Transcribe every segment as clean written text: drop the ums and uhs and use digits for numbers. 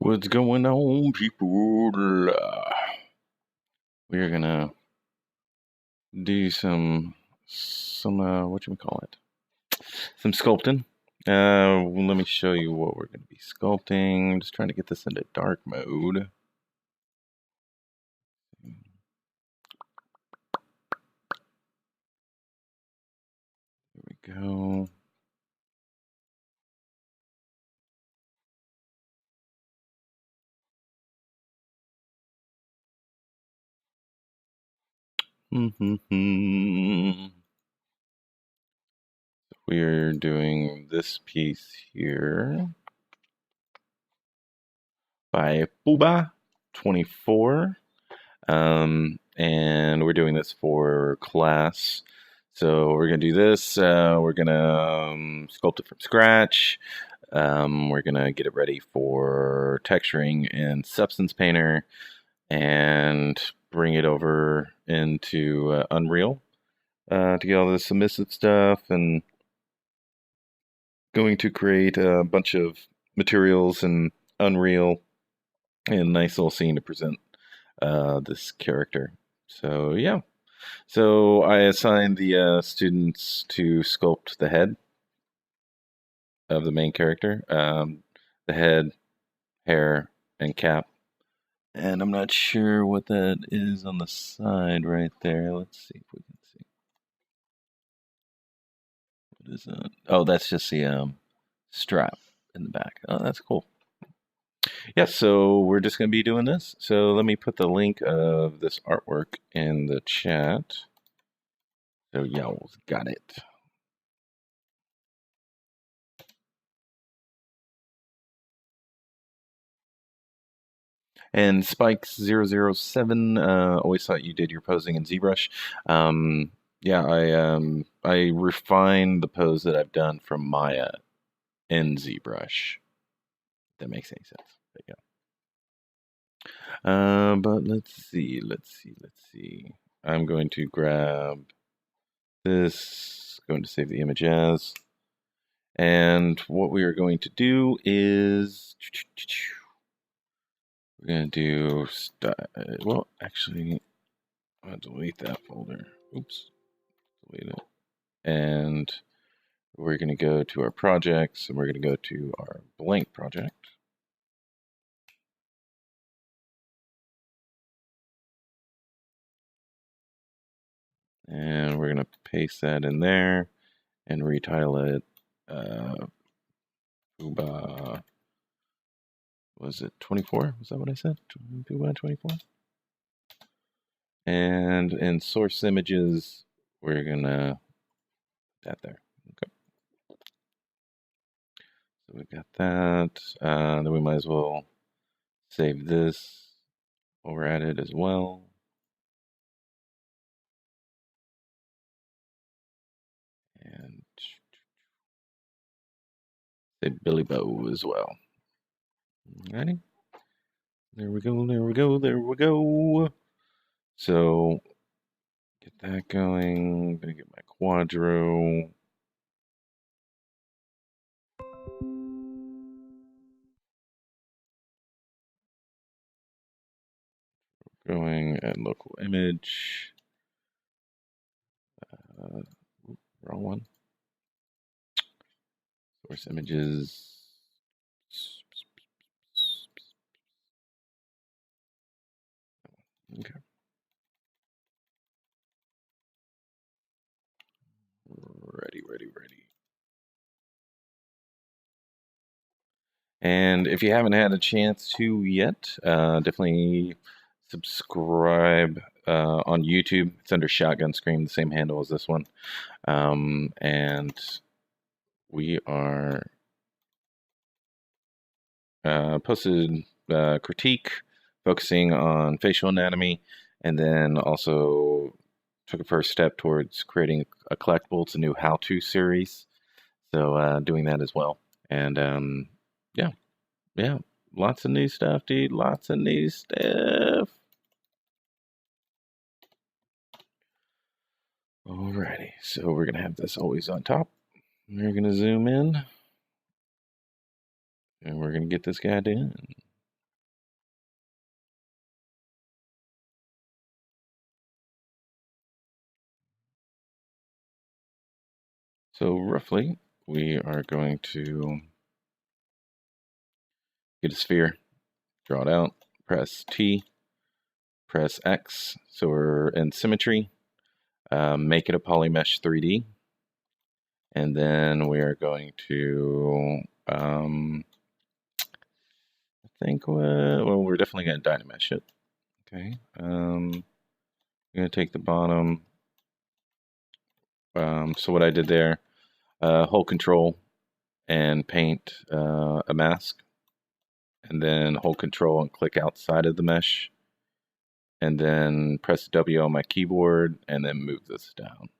What's going on, people? We're gonna do some some sculpting. Let me show you what we're gonna be sculpting. I'm just trying to get this into dark mode. Here we go. We're doing this piece here by Booba 24. And we're doing this for class. So we're gonna do this. We're gonna sculpt it from scratch. We're gonna get it ready for texturing in Substance Painter and bring it over into Unreal to get all the submissive stuff, and going to create a bunch of materials in Unreal and a nice little scene to present this character. So yeah. So I assigned the students to sculpt the head of the main character, the head, hair, and cap. And I'm not sure what that is on the side right there. Let's see if we can see. What is that? Oh, that's just the strap in the back. Oh, that's cool. Yeah, so we're just going to be doing this. So let me put the link of this artwork in the chat. So y'all's got it. And Spikes007, always thought you did your posing in ZBrush. Yeah, I refined the pose that I've done from Maya in ZBrush. If that makes any sense. But yeah. But let's see. I'm going to grab this. Going to save the image as. And what we are going to do is we're going to do well, actually, I'll delete that folder. Oops. Delete it. And we're going to go to our projects, and we're going to go to our blank project. And we're going to paste that in there and retitle it Booba. Was it 24? Was that what I said? Booba 24? And in source images, we're going to put that there. Okay. So we got that. Then we might as well save this while we're at it as well. And say Billy Bow as well. Alrighty. There we go. So, get that going. I'm gonna get my Quadro. Going at local image. Wrong one. Source images. Okay. Ready. And if you haven't had a chance to yet, definitely subscribe on YouTube. It's under Shotgun Scream, the same handle as this one. And we are posted critique focusing on facial anatomy, and then also took a first step towards creating a collectible. It's a new how-to series, so doing that as well. And yeah, lots of new stuff, dude. Lots of new stuff. Alrighty, so we're gonna have this always on top. We're gonna zoom in, and we're gonna get this guy done. So roughly, we are going to get a sphere, draw it out, press T, press X, so we're in symmetry, make it a polymesh 3D, and then we are going to, I think, well, we're definitely going to Dynamesh it. Okay, I'm going to take the bottom. So what I did there, hold Control and paint a mask, and then hold Control and click outside of the mesh, and then press W on my keyboard, and then move this down,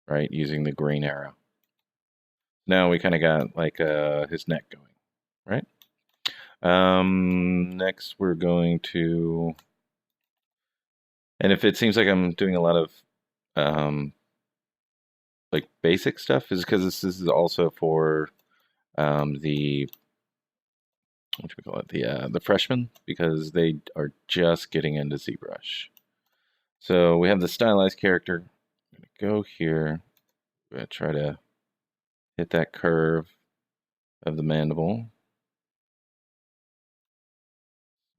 right, using the green arrow. Now we kind of got like his neck going, right? Next we're going to, and if it seems like I'm doing a lot of like basic stuff, is because this is also for the what do we call it, the freshmen, because they are just getting into ZBrush. So we have the stylized character. I'm gonna go here. I'm gonna try to hit that curve of the mandible.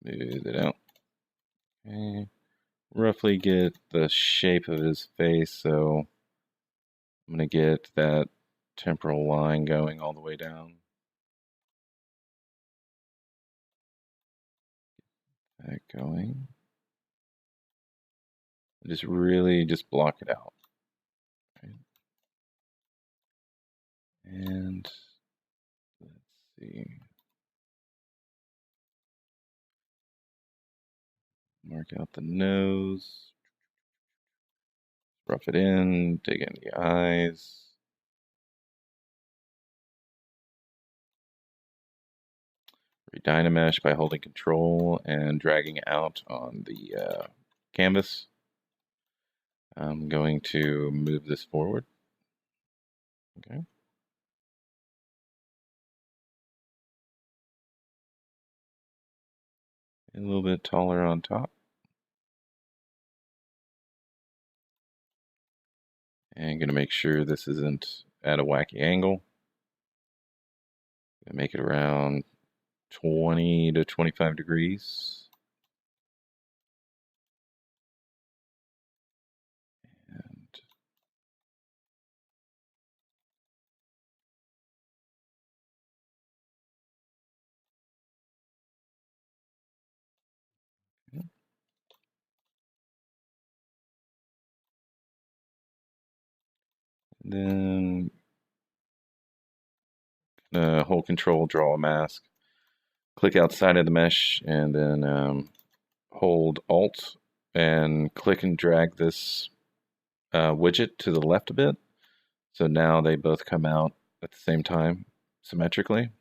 Smooth it out. Okay. Roughly get the shape of his face, so I'm gonna get that temporal line going all the way down. That going. Just really just block it out. Okay. And let's see. Mark out the nose. Rough it in, dig in the eyes. Redynamesh by holding Control and dragging out on the canvas. I'm going to move this forward. Okay. A little bit taller on top. And going to make sure this isn't at a wacky angle. Gonna make it around 20 to 25 degrees. And then hold Control, draw a mask. Click outside of the mesh, and then hold Alt and click and drag this widget to the left a bit. So now they both come out at the same time, symmetrically.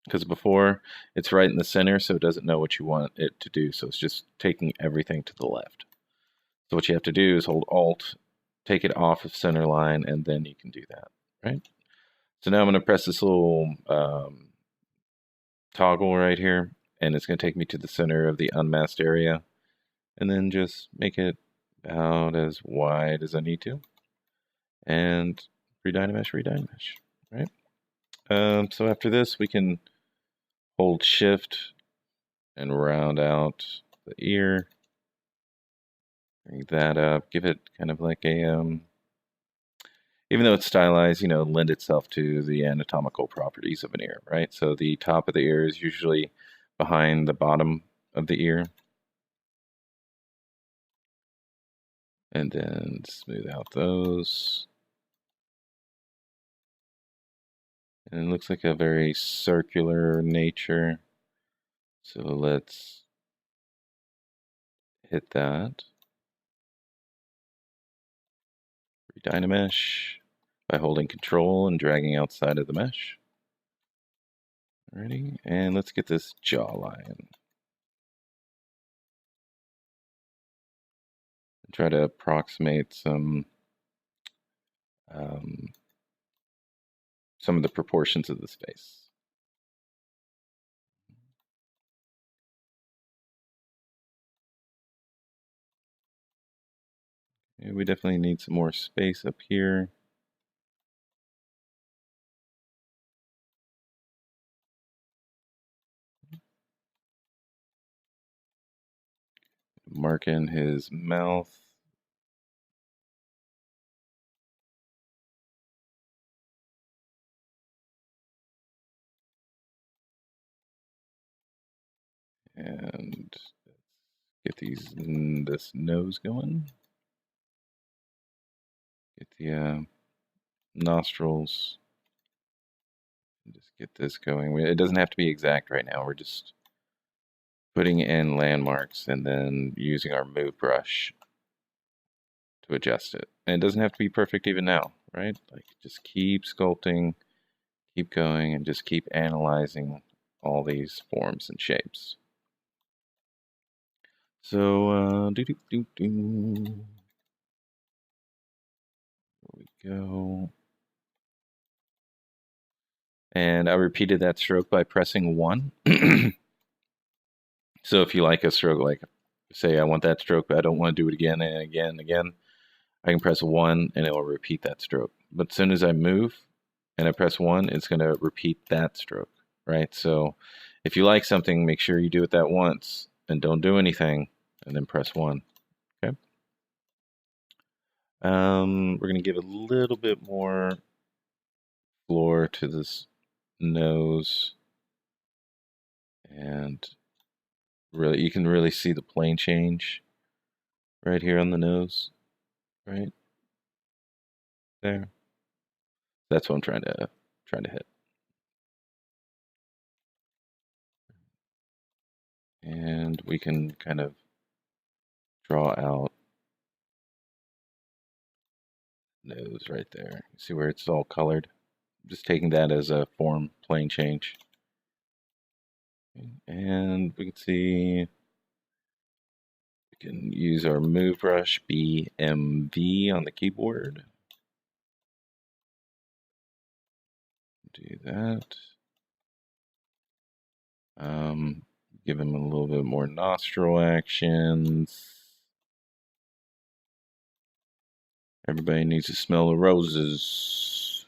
Because before, it's right in the center, so it doesn't know what you want it to do. So it's just taking everything to the left. So what you have to do is hold Alt, take it off of center line, and then you can do that, right? So now I'm going to press this little toggle right here, and it's going to take me to the center of the unmasked area, and then just make it about as wide as I need to, and redynamesh, right? So after this, we can hold Shift and round out the ear, bring that up, give it kind of like a even though it's stylized, lend itself to the anatomical properties of an ear, right? So the top of the ear is usually behind the bottom of the ear. And then smooth out those. And it looks like a very circular nature. So let's hit that. Redynamesh by holding Control and dragging outside of the mesh. Ready? And let's get this jawline. Try to approximate some of the proportions of this face. We definitely need some more space up here. Mark in his mouth. And get this nose going. Get the nostrils. Just get this going. It doesn't have to be exact right now. We're just putting in landmarks and then using our move brush to adjust it. And it doesn't have to be perfect even now, right? Like just keep sculpting, keep going, and just keep analyzing all these forms and shapes. So, there we go. And I repeated that stroke by pressing 1. So if you like a stroke, like say I want that stroke, but I don't want to do it again and again and again, I can press 1 and it will repeat that stroke. But as soon as I move and I press 1, it's going to repeat that stroke, right? So if you like something, make sure you do it that once and don't do anything and then press 1, okay? We're going to give a little bit more floor to this nose, and really you can really see the plane change right here on the nose, right there. That's what I'm trying to hit. And we can kind of draw out nose right there. See where it's all colored? Just taking that as a form plane change. And we can see we can use our move brush BMV on the keyboard. Do that. Give him a little bit more nostril actions. Everybody needs to smell the roses.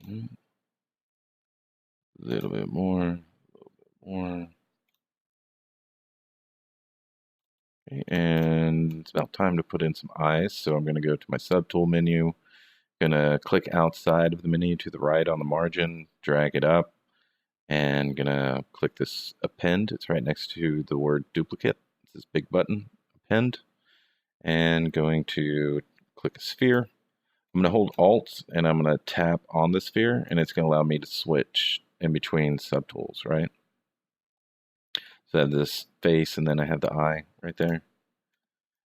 A little bit more, a little bit more. Okay, and it's about time to put in some eyes, so I'm going to go to my subtool menu. Gonna click outside of the menu to the right on the margin, drag it up, and gonna click this append. It's right next to the word duplicate. It's this big button, append, and going to click a sphere. I'm gonna hold Alt and I'm gonna tap on the sphere, and it's gonna allow me to switch in between subtools, right? So I have this face, and then I have the eye right there,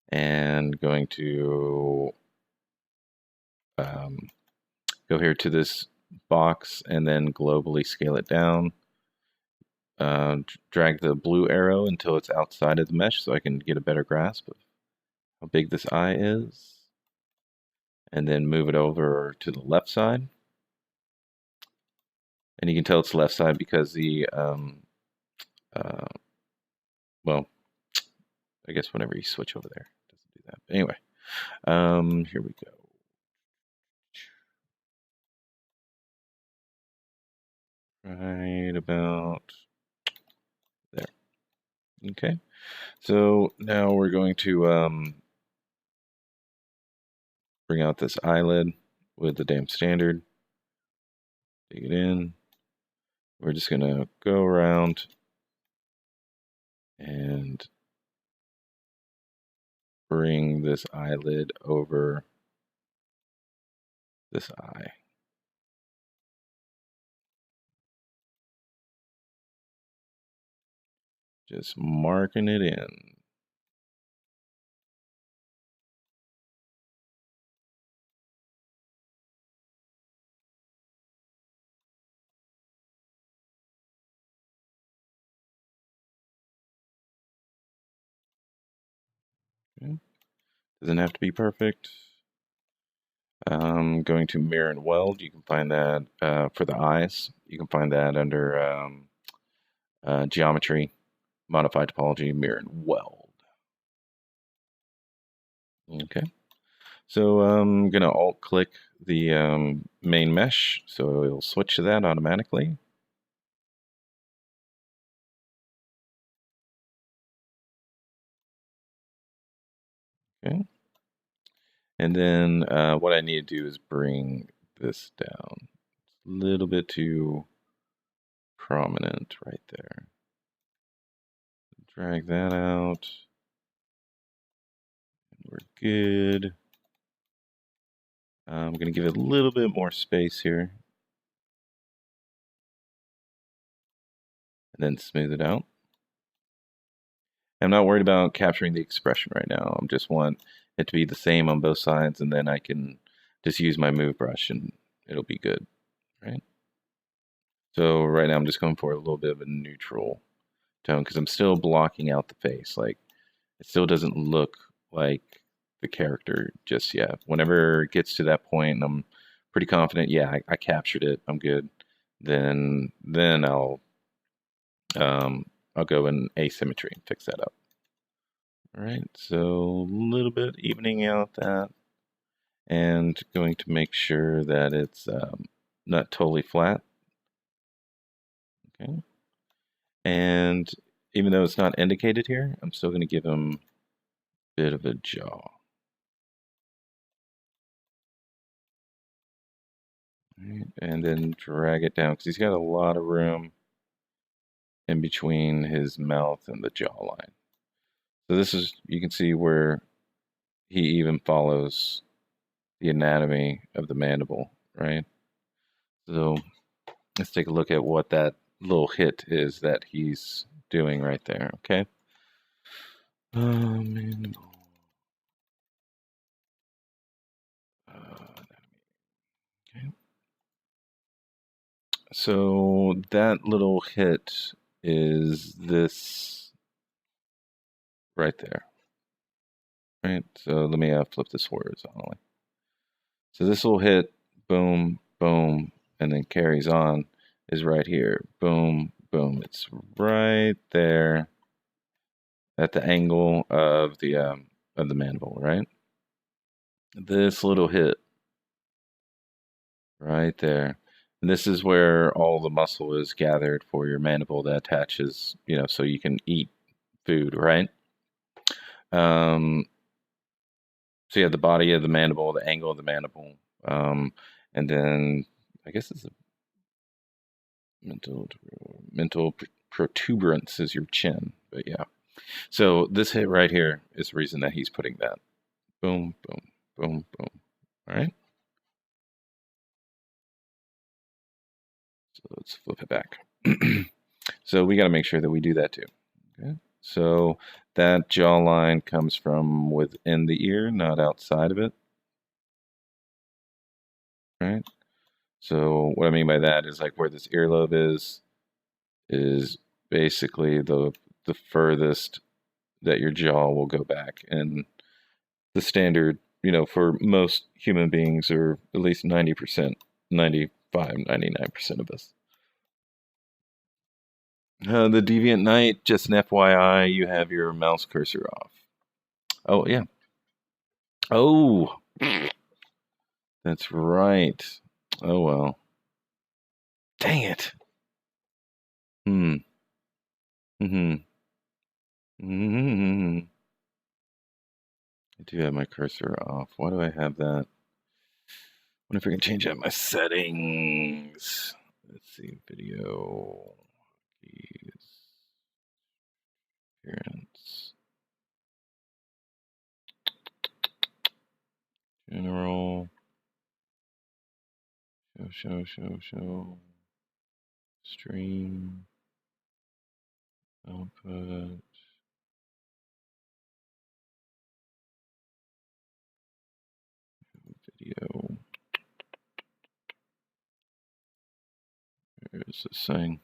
and going to go here to this box and then globally scale it down. Drag the blue arrow until it's outside of the mesh so I can get a better grasp of how big this eye is. And then move it over to the left side. And you can tell it's the left side because the, well, I guess whenever you switch over there, it doesn't do that. But anyway, here we go. Right about there. Okay, so now we're going to bring out this eyelid with the damn standard. Dig it in. We're just going to go around and bring this eyelid over this eye. Just marking it in. Okay. Doesn't have to be perfect. Going to mirror and weld, you can find that for the eyes. You can find that under geometry, modified topology, mirror and weld. Okay. So I'm gonna alt click the main mesh, so it'll switch to that automatically. Okay. And then what I need to do is bring this down. It's a little bit too prominent right there. Drag that out. We're good. I'm going to give it a little bit more space here. And then smooth it out. I'm not worried about capturing the expression right now. I just want it to be the same on both sides, and then I can just use my move brush and it'll be good, right? So right now I'm just going for a little bit of a neutral tone because I'm still blocking out the face. Like, it still doesn't look like the character just yet. Whenever it gets to that point and I'm pretty confident, yeah, I captured it, I'm good, then I'll go in asymmetry and fix that up. All right, so a little bit evening out that, and going to make sure that it's not totally flat. Okay, and even though it's not indicated here, I'm still going to give him a bit of a jaw. Right, and then drag it down because he's got a lot of room in between his mouth and the jawline. So this is, you can see where he even follows the anatomy of the mandible, right? So let's take a look at what that little hit is that he's doing right there, okay? Mandible. Okay. So that little hit is this right there, right? So let me flip this horizontally. So this little hit, boom, boom, and then carries on is right here. Boom, boom. It's right there at the angle of the mandible, right? This little hit right there. And this is where all the muscle is gathered for your mandible that attaches, so you can eat food, right? Um, so you have the body of the mandible, the angle of the mandible, um, and then I guess it's a mental protuberance is your chin, but yeah. So this hit right here is the reason that he's putting that. Boom, boom, boom, boom. All right. So let's flip it back. So we got to make sure that we do that too. Okay. So that jawline comes from within the ear, not outside of it. Right. So what I mean by that is like where this earlobe is basically the furthest that your jaw will go back, and the standard, for most human beings, or at least 90%, 95, 99% of us. The Deviant Knight, just an FYI, you have your mouse cursor off. Oh, yeah. Oh, that's right. Oh, well. Dang it. Hmm. Mm-hmm. Mm-hmm. I do have my cursor off. Why do I have that? I wonder if I can change that in my settings. Let's see, video. Appearance. General. Show. Stream. Output. Video. There's this thing.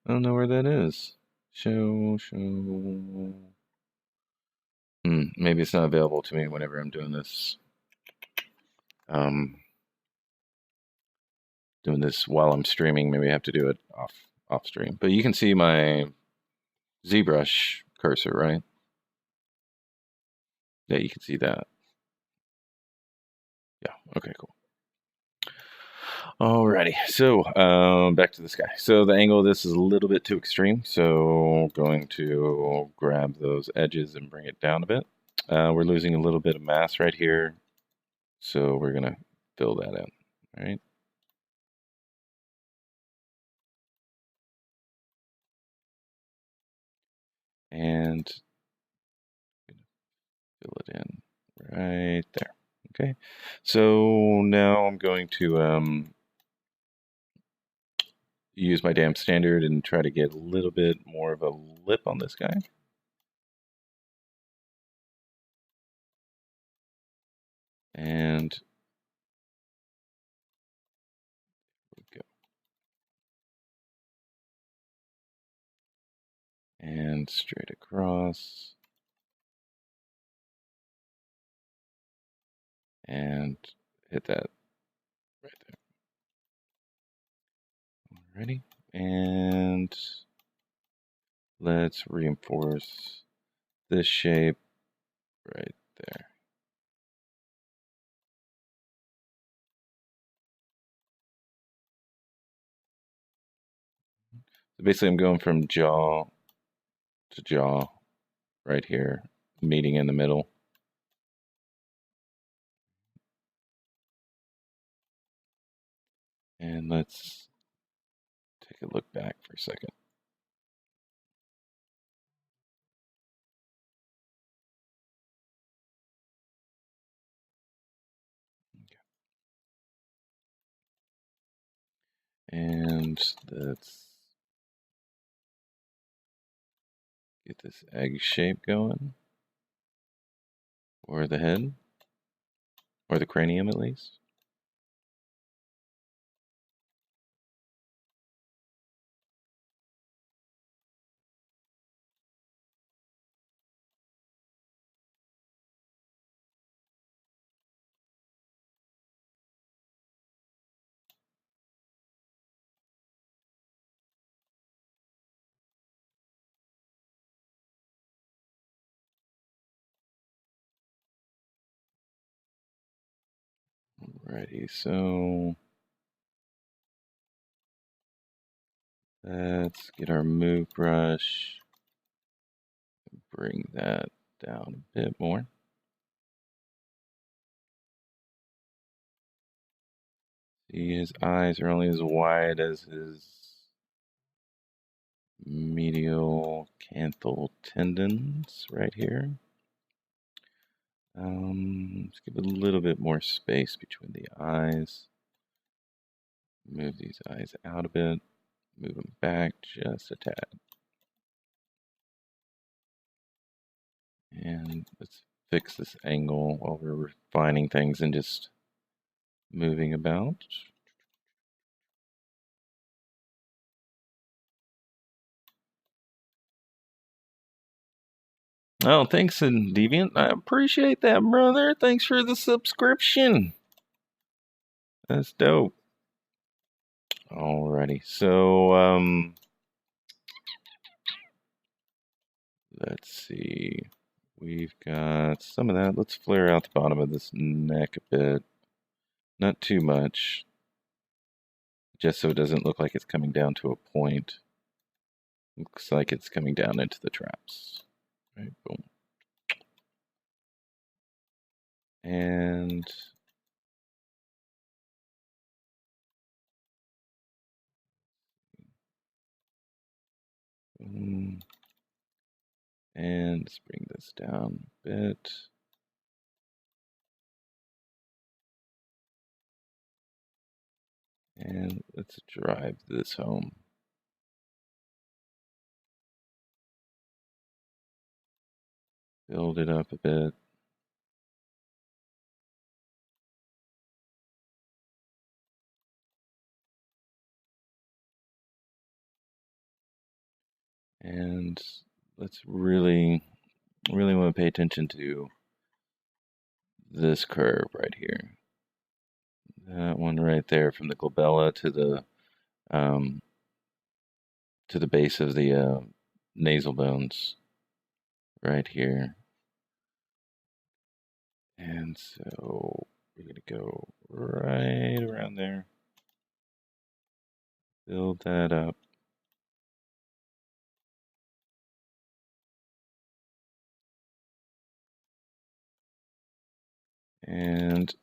I don't know where that is. Show. Maybe it's not available to me whenever I'm doing this. doing this while I'm streaming. Maybe I have to do it off stream. But you can see my ZBrush cursor, right? Yeah, you can see that. Yeah, okay, cool. Alrighty, so back to this guy. So the angle of this is a little bit too extreme, so going to grab those edges and bring it down a bit. We're losing a little bit of mass right here, so we're gonna fill that in, all right? And fill it in right there. Okay, so now I'm going to use my damp standard and try to get a little bit more of a lip on this guy. And we go. And straight across. And hit that right there. Alrighty. And let's reinforce this shape right there. So basically I'm going from jaw to jaw right here, meeting in the middle. And let's take a look back for a second. And let's get this egg shape going, or the head, or the cranium at least. Alrighty, so let's get our move brush, bring that down a bit more. See, his eyes are only as wide as his medial canthal tendons right here. Let's give it a little bit more space between the eyes. Move these eyes out a bit. Move them back just a tad. And let's fix this angle while we're refining things and just moving about. Oh, thanks, Deviant. I appreciate that, brother. Thanks for the subscription. That's dope. Alrighty, so let's see. We've got some of that. Let's flare out the bottom of this neck a bit. Not too much. Just so it doesn't look like it's coming down to a point. Looks like it's coming down into the traps. Right, boom. And and let's bring this down a bit. And let's drive this home. Build it up a bit. And let's really want to pay attention to this curve right here. That one right there from the glabella um, to the base of the nasal bones right here. And so we're going to go right around there, build that up. And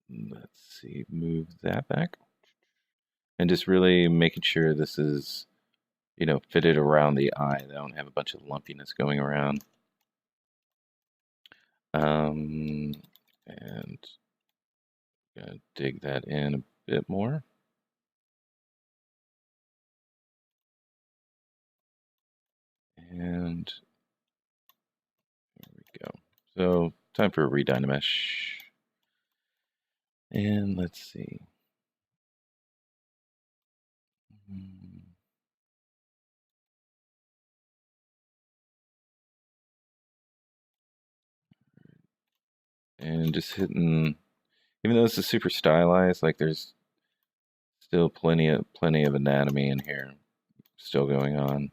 let's see, move that back. And just really making sure this is, fitted around the eye. They don't have a bunch of lumpiness going around. And gonna dig that in a bit more. And there we go. So time for a redynamesh. And let's see. And just hitting, even though this is super stylized, like there's still plenty of anatomy in here still going on.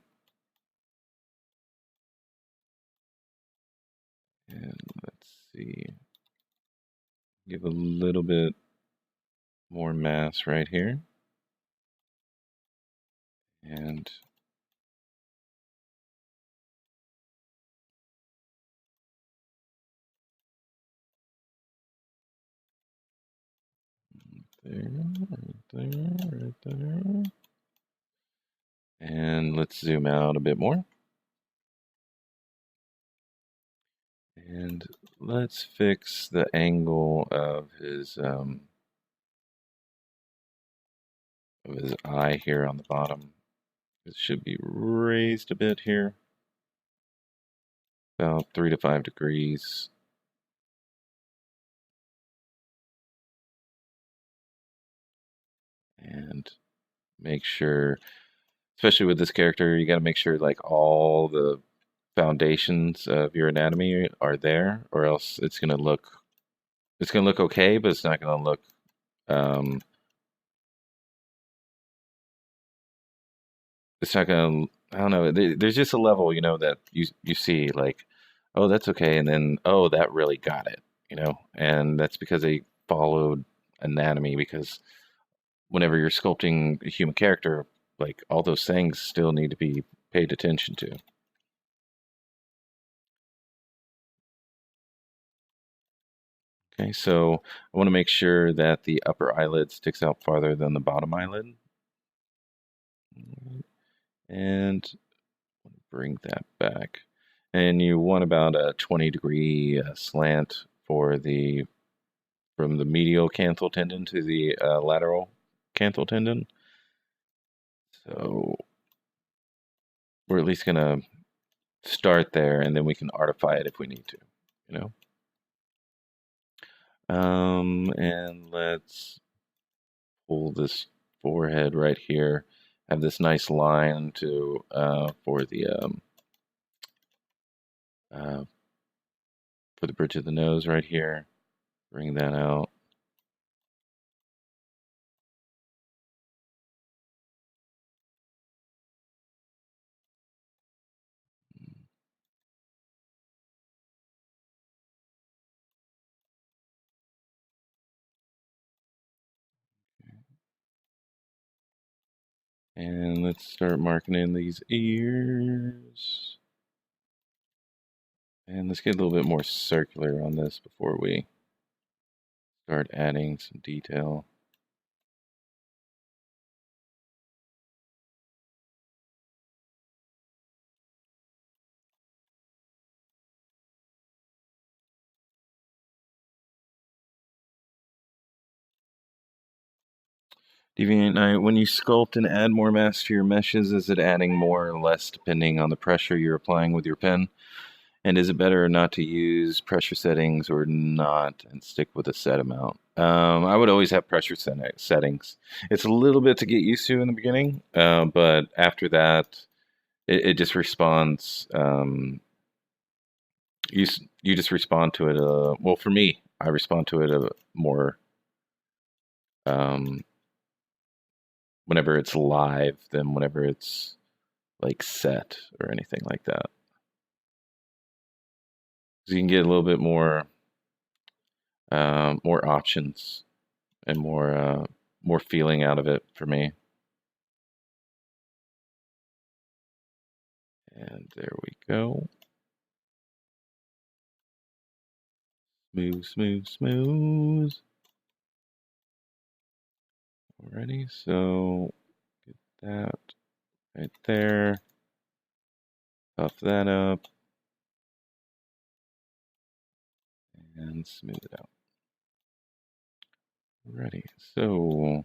And let's see, give a little bit more mass right here. And right there. And let's zoom out a bit more. And let's fix the angle of his eye here on the bottom. It should be raised a bit here, about 3 to 5 degrees. And make sure, especially with this character, you got to make sure like all the foundations of your anatomy are there, or else it's gonna look okay, but it's not gonna look um, it's not gonna, I don't know. There's just a level, that you see like, oh, that's okay, and then oh, that really got it, and that's because they followed anatomy. Because whenever you're sculpting a human character, like all those things still need to be paid attention to. Okay, so I want to make sure that the upper eyelid sticks out farther than the bottom eyelid. And bring that back. And you want about a 20-degree slant from the medial canthal tendon to the lateral canthal tendon. So we're at least going to start there, and then we can artify it if we need to, and let's pull this forehead right here. Have this nice line to for the bridge of the nose right here. Bring that out. And let's start marking in these ears. And let's get a little bit more circular on this before we start adding some detail. Deviant Knight, when you sculpt and add more mass to your meshes, is it adding more or less depending on the pressure you're applying with your pen? And is it better not to use pressure settings or not and stick with a set amount? I would always have pressure settings. It's a little bit to get used to in the beginning, but after that, it just responds. You just respond to it. Well, for me, I respond to it more um, whenever it's live than whenever it's like set or anything like that. So you can get a little bit more options and more feeling out of it for me. And there we go. Smooth, smooth, smooth. Alrighty, so get that right there. Puff that up and smooth it out. Alrighty, so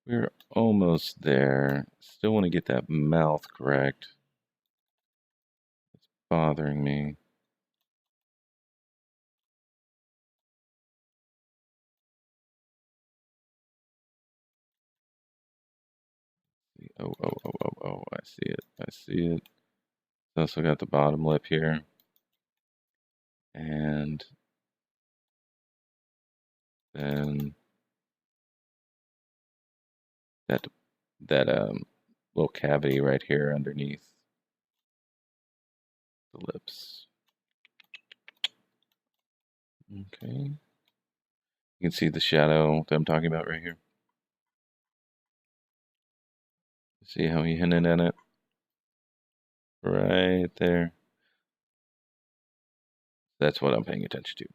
we're almost there. Still want to get that mouth correct. It's bothering me. Oh, I see it. I see it. Also got the bottom lip here. And then that that little cavity right here underneath the lips. Okay. You can see the shadow that I'm talking about right here. See how he hinted at it? Right there. That's what I'm paying attention to.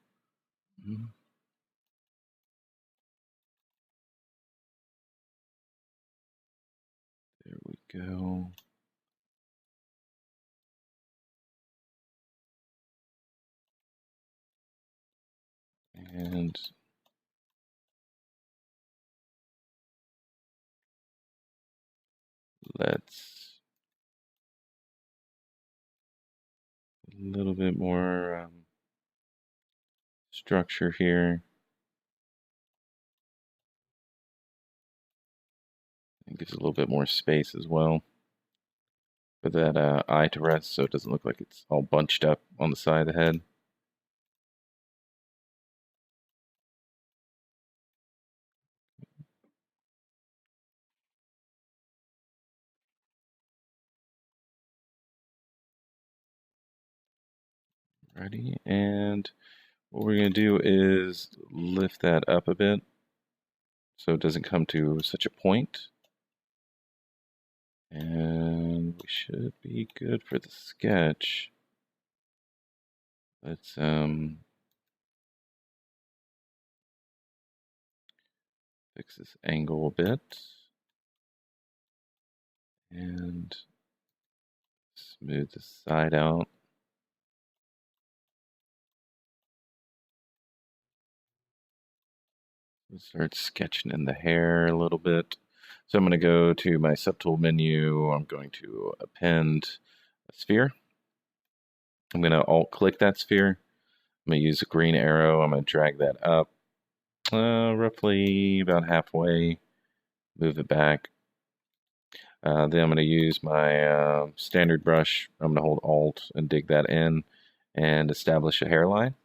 There we go. And let's a little bit more structure here. It gives a little bit more space as well for that eye to rest, so it doesn't look like it's all bunched up on the side of the head. Ready, and what we're going to do is lift that up a bit so it doesn't come to such a point. And we should be good for the sketch. Let's fix this angle a bit and smooth the side out. Start sketching in the hair a little bit. So I'm going to go to my subtool menu. I'm going to append a sphere. I'm going to alt click that sphere. I'm going to use a green arrow. I'm going to drag that up roughly about halfway, move it back. Then I'm going to use my standard brush. I'm going to hold alt and dig that in and establish a hairline.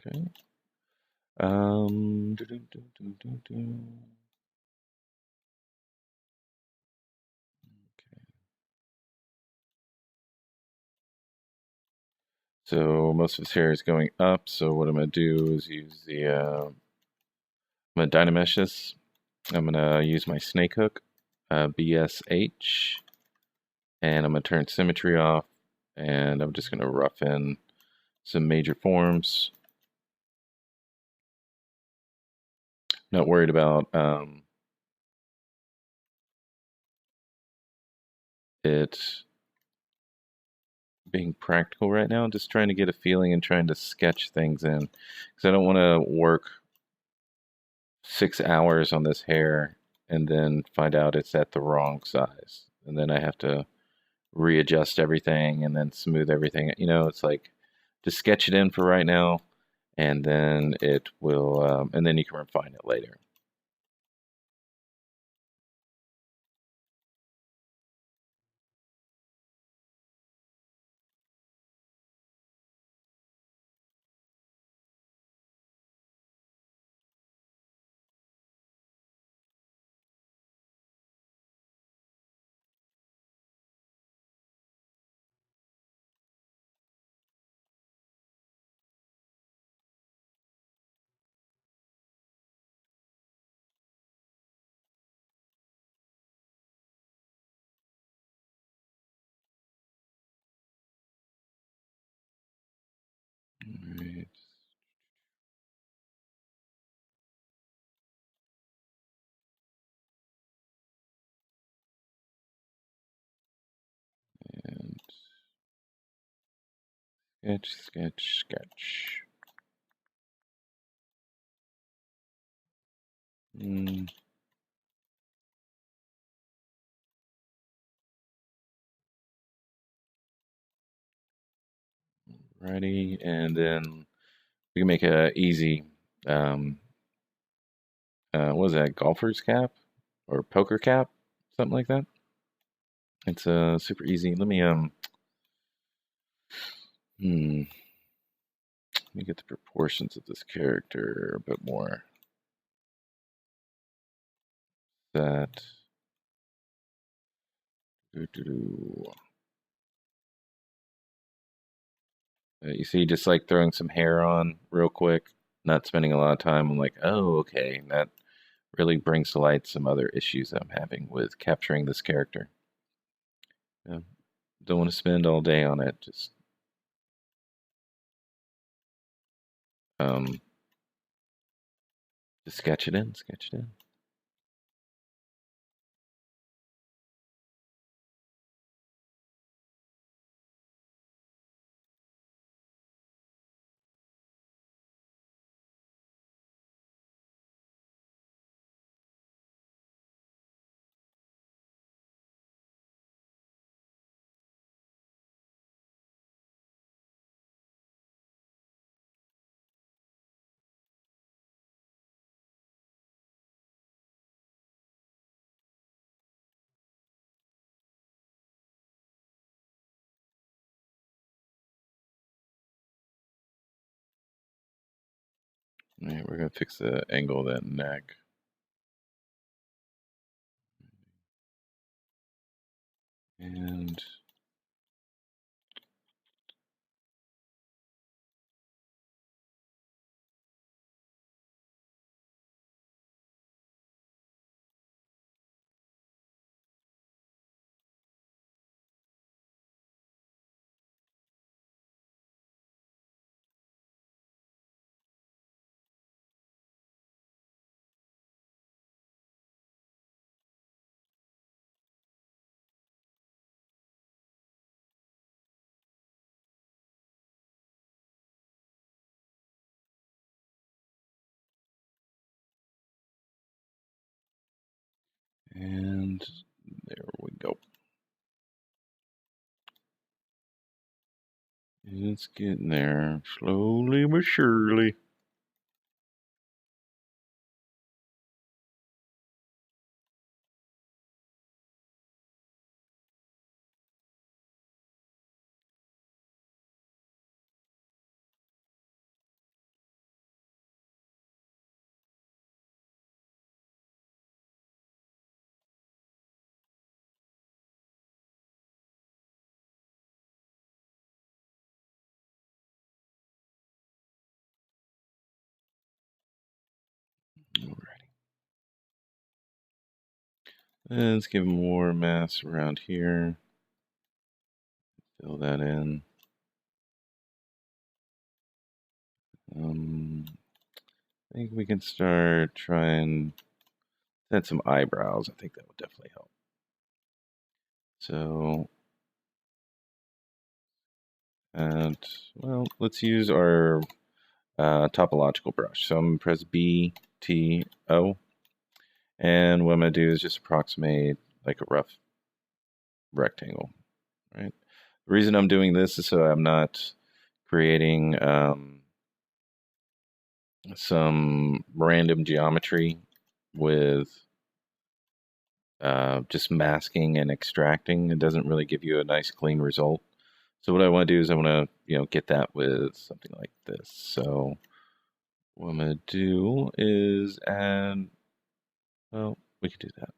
Okay. Um, doo -doo -doo -doo -doo -doo. Okay. So most of his hair is going up. So what I'm going to do is use the I'm going to Dynamesh this. I'm going to use my snake hook, BSH, and I'm going to turn symmetry off, and I'm just going to rough in some major forms. Not worried about it being practical right now. Just trying to get a feeling and trying to sketch things in, because I don't want to work 6 hours on this hair and then find out it's at the wrong size, and then I have to readjust everything and then smooth everything. You know, it's like just sketch it in for right now and then it will, and then you can refine it later. All right. And sketch, sketch, sketch. Mm, Ready, and then we can make a easy, um, what is that, golfer's cap or poker cap, something like that. It's super easy. Hmm, let me get the proportions of this character a bit more. That. Doo-doo-doo. You see, just like throwing some hair on real quick, not spending a lot of time. I'm like, oh, okay, that really brings to light some other issues I'm having with capturing this character. Yeah, don't want to spend all day on it. Um, just sketch it in, sketch it in. All right, we're gonna fix the angle of that neck. And and there we go. It's getting there, slowly but surely. Alrighty. Let's give more mass around here. Fill that in. I think we can start trying add some eyebrows. I think that would definitely help. So, and well, let's use our topological brush. So I'm going to press B, T, O. And what I'm going to do is just approximate like a rough rectangle, right? The reason I'm doing this is so I'm not creating some random geometry with just masking and extracting. It doesn't really give you a nice clean result. So what I want to do is I want to, get that with something like this. So what I'm going to do is add, well, we can do that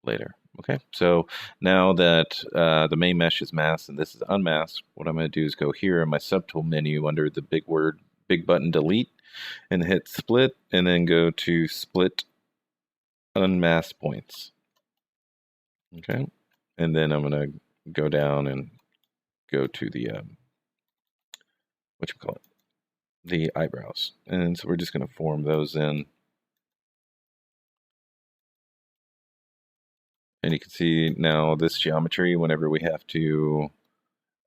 later. Okay, so now that the main mesh is masked and this is unmasked, what I'm going to do is go here in my subtool menu under the big button delete, and hit split, and then go to split unmasked points. Okay, and then I'm going to go down and go to the what you call it, the eyebrows, and so we're just going to form those in. And you can see now this geometry, whenever we have to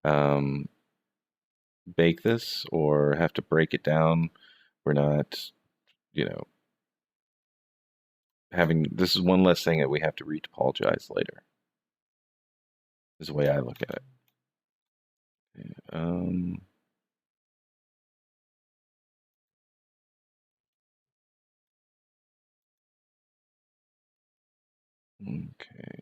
um, bake this or have to break it down, we're not, you know, having, this is one less thing that we have to retopologize later, is the way I look at it. Um, okay.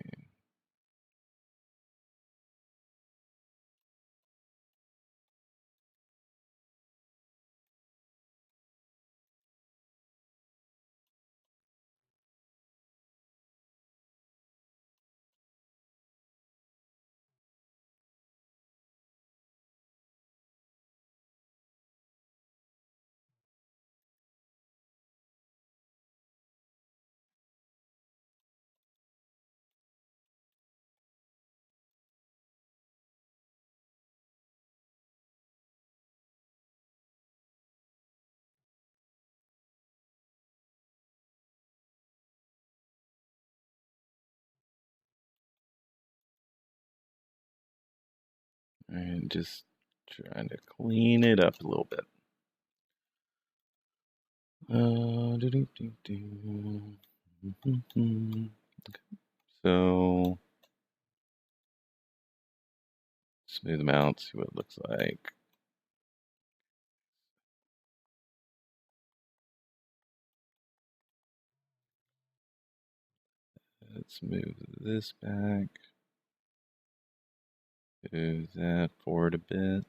And just trying to clean it up a little bit. So smooth them out, see what it looks like. Let's move this back. Move that forward a bit.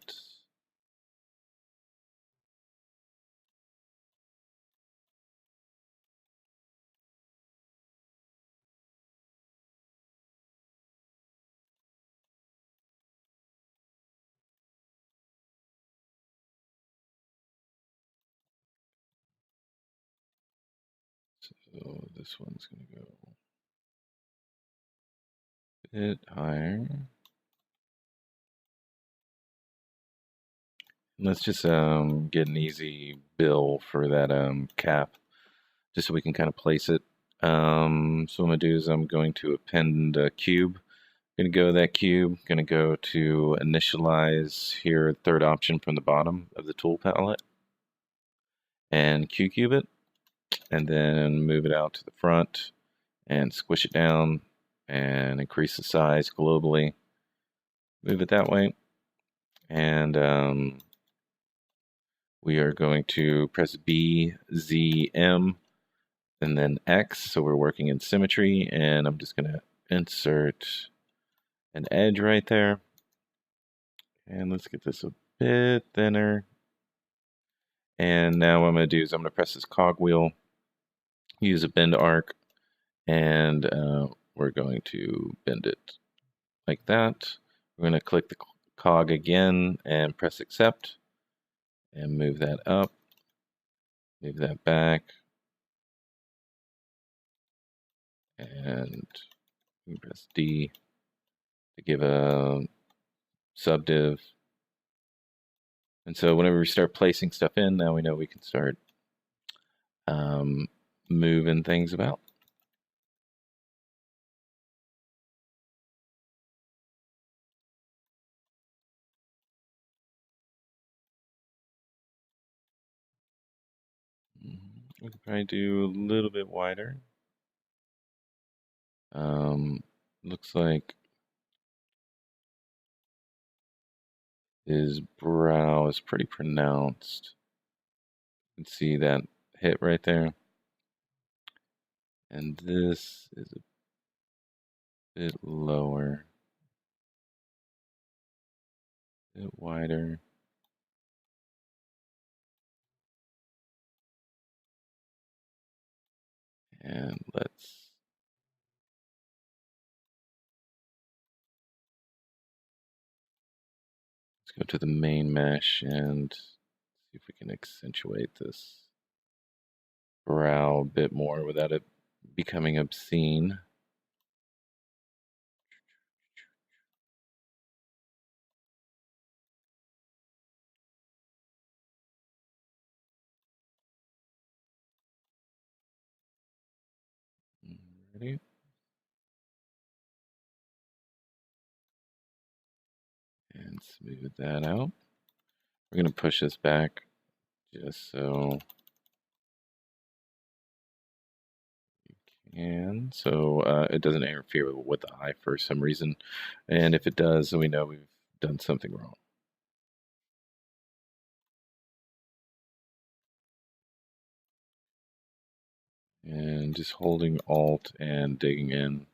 So this one's going to go a bit higher. Let's just get an easy bill for that cap, just so we can kind of place it. So what I'm going to do is I'm going to append a cube. Going to go to that cube, going to go to initialize here, third option from the bottom of the tool palette, and Q-cube it, and then move it out to the front and squish it down and increase the size globally. Move it that way, and we are going to press B, Z, M, and then X, so we're working in symmetry, and I'm just going to insert an edge right there, and let's get this a bit thinner. And now what I'm going to do is I'm going to press this cogwheel, use a bend arc, and we're going to bend it like that. We're going to click the cog again and press accept, and move that up, move that back, and press D to give a subdiv. And so whenever we start placing stuff in, now we know we can start moving things about. We could probably do a little bit wider. Looks like his brow is pretty pronounced. can see that hit right there. And this is a bit lower, a bit wider. And let's go to the main mesh and see if we can accentuate this brow a bit more without it becoming obscene. Ready? And smooth that out. We're going to push this back just so you can, so it doesn't interfere with the eye for some reason. And if it does, then we know we've done something wrong. And just holding Alt and digging in.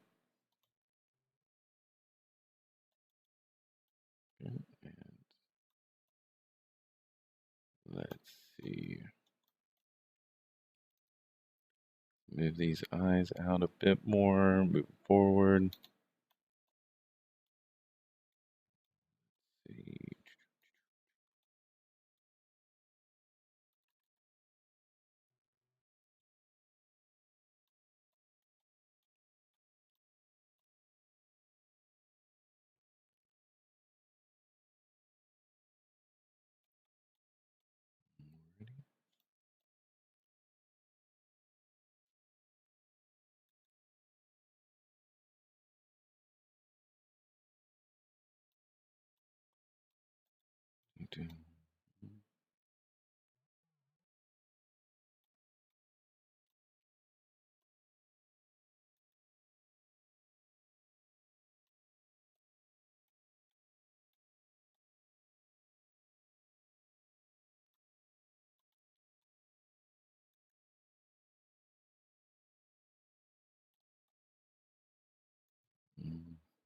And let's see. Move these eyes out a bit more, move forward. See.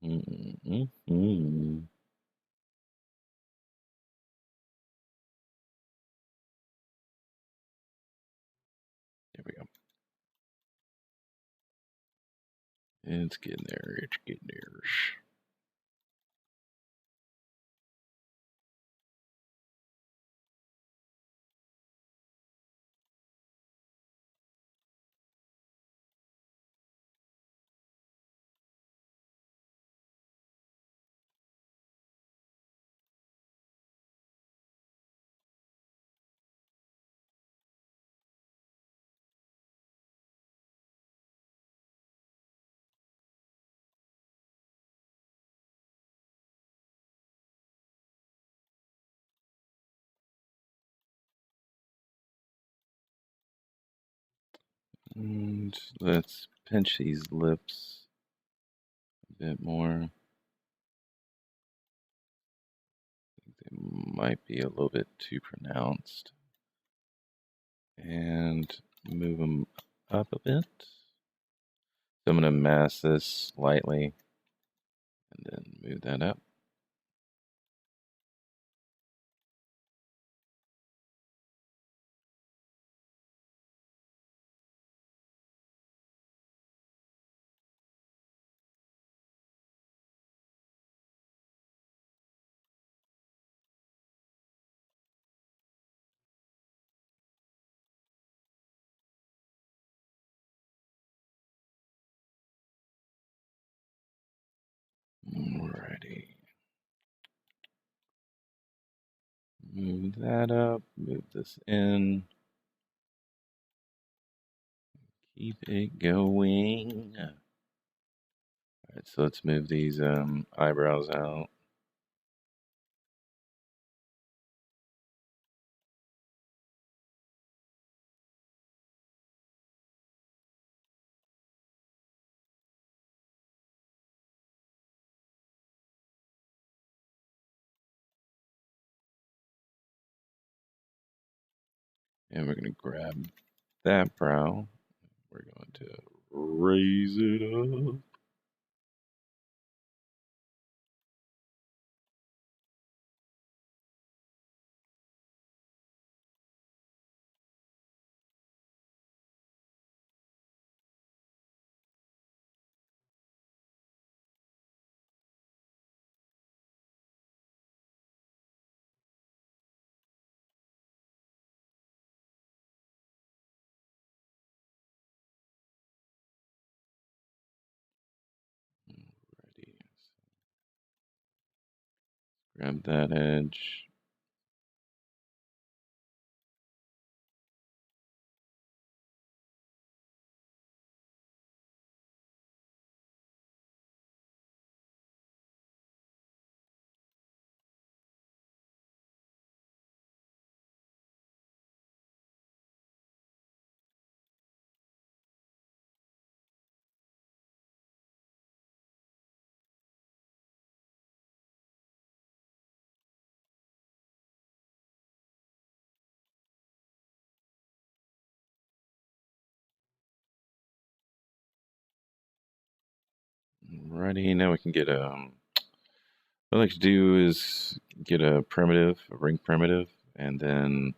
Mm-hmm. There we go. It's getting there. It's getting there. And let's pinch these lips a bit more. They might be a little bit too pronounced. And move them up a bit. So I'm going to mask this lightly and then move that up. Alrighty. Move that up, move this in. Keep it going. Alright, so let's move these eyebrows out. And we're going to grab that brow. We're going to raise it up. Alrighty. Grab that edge. Alrighty, now we can get what I like to do is get a primitive, a ring primitive, and then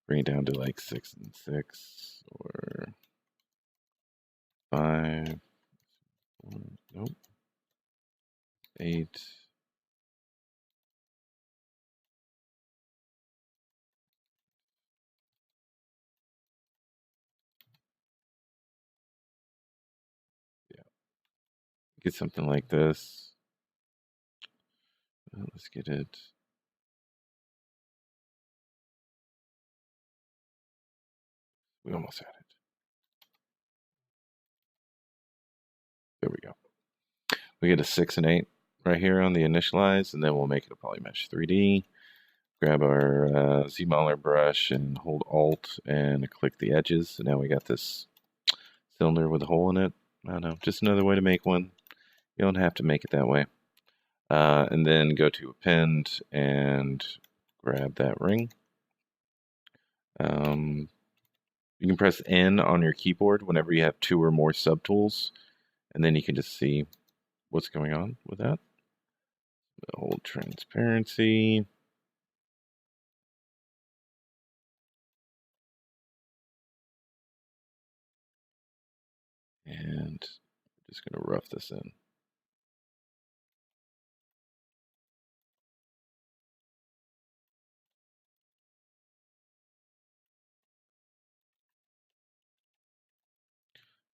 bring it down to like 6 and 6 or 5. Nope. 8. Yeah. Get something like this. Let's get it. We almost had it. There we go. We get a 6 and 8 right here on the initialize, and then we'll make it a polymesh 3D. Grab our Z-Modeler brush and hold Alt and click the edges. So now we got this cylinder with a hole in it. I don't know, just another way to make one. You don't have to make it that way. And then go to append and grab that ring. You can press N on your keyboard whenever you have 2 or more subtools, and then you can just see what's going on with that. Hold transparency. And just going to rough this in.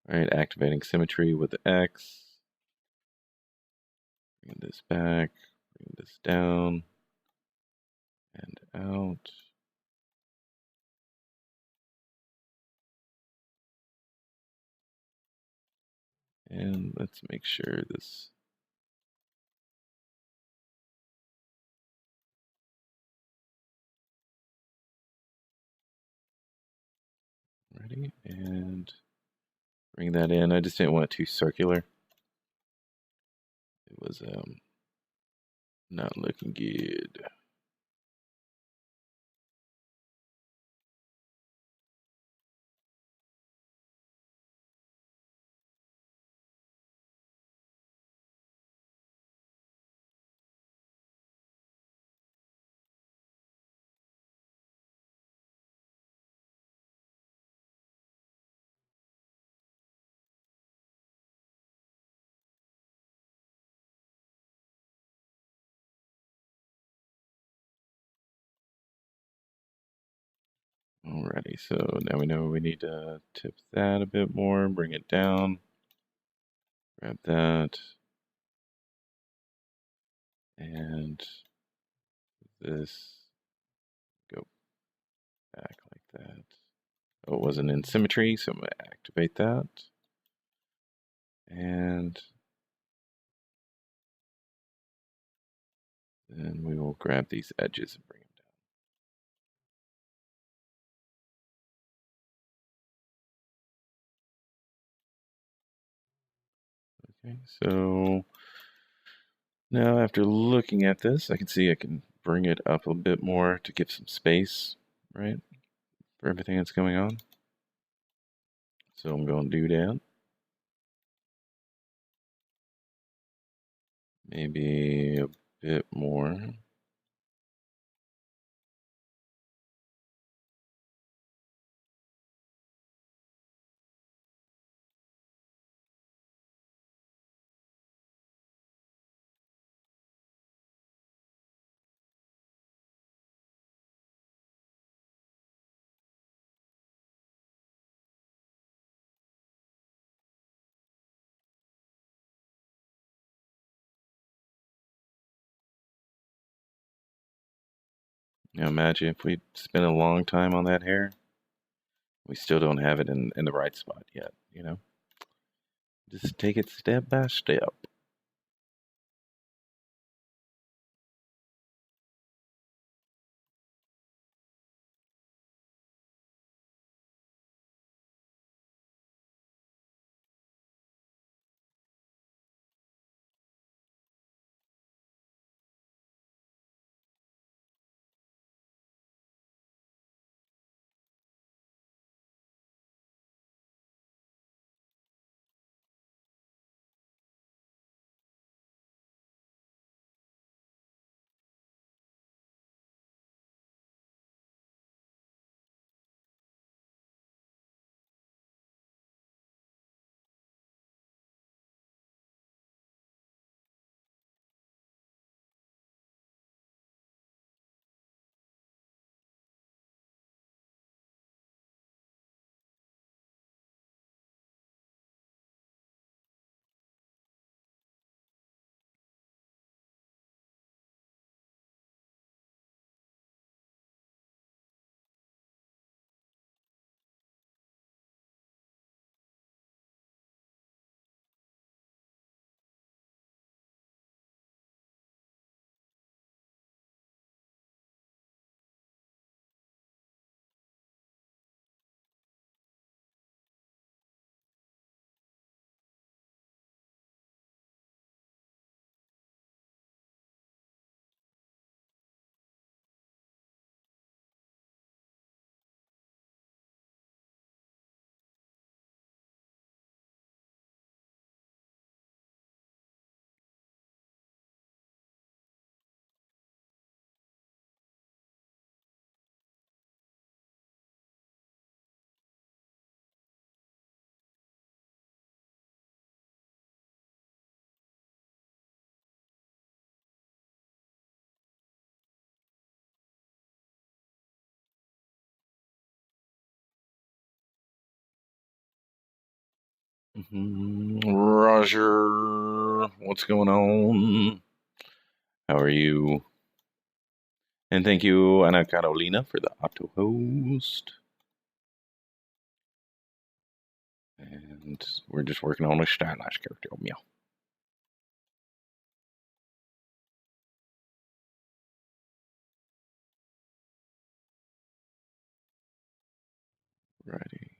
All right, activating symmetry with the X. Bring this back, bring this down and out. And let's make sure this. Ready? And bring that in. I just didn't want it too circular. It was not looking good. Alrighty, so now we know we need to tip that a bit more, bring it down, grab that, and this, go back like that. Oh, it wasn't in symmetry, so I'm going to activate that. And then we will grab these edges and bring them down. Okay, so now after looking at this, I can see I can bring it up a bit more to give some space, right? for everything that's going on. So I'm going to do that. Maybe a bit more. Imagine if we spent a long time on that hair, we still don't have it in the right spot yet. Just take it step by step. Roger, what's going on? How are you? And thank you, Ana Carolina, for the auto host. And we're just working on a stylized character. Meow. Righty.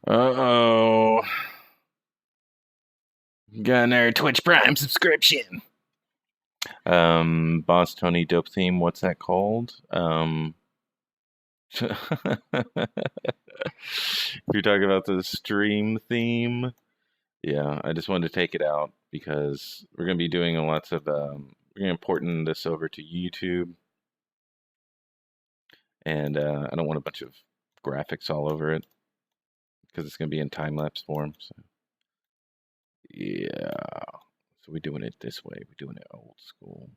Uh-oh. Got another Twitch Prime subscription. Boss Tony Dope Theme, what's that called? You're talking about the stream theme? Yeah, I just wanted to take it out because we're going to be doing lots of, we're going to porting this over to YouTube, and I don't want a bunch of graphics all over it because it's going to be in time-lapse form. So, yeah. So we're doing it this way. We're doing it old school.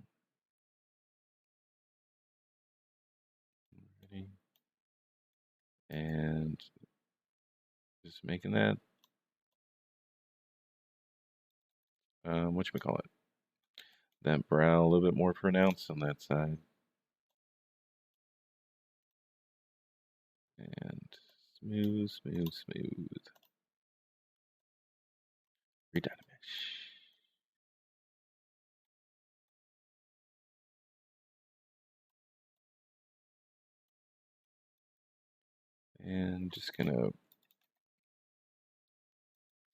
Ready? And just making that, whatchamacallit, that brow a little bit more pronounced on that side. And smooth, smooth, smooth. Redynamish. And just gonna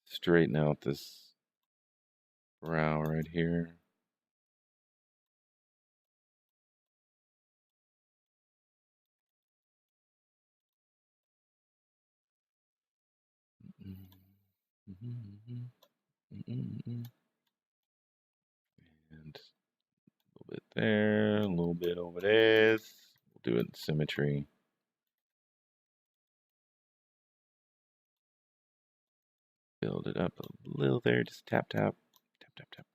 straighten out this brow right here. And a little bit there, a little bit over there. We'll do it in symmetry. Build it up a little there, just tap, tap, tap, tap, tap.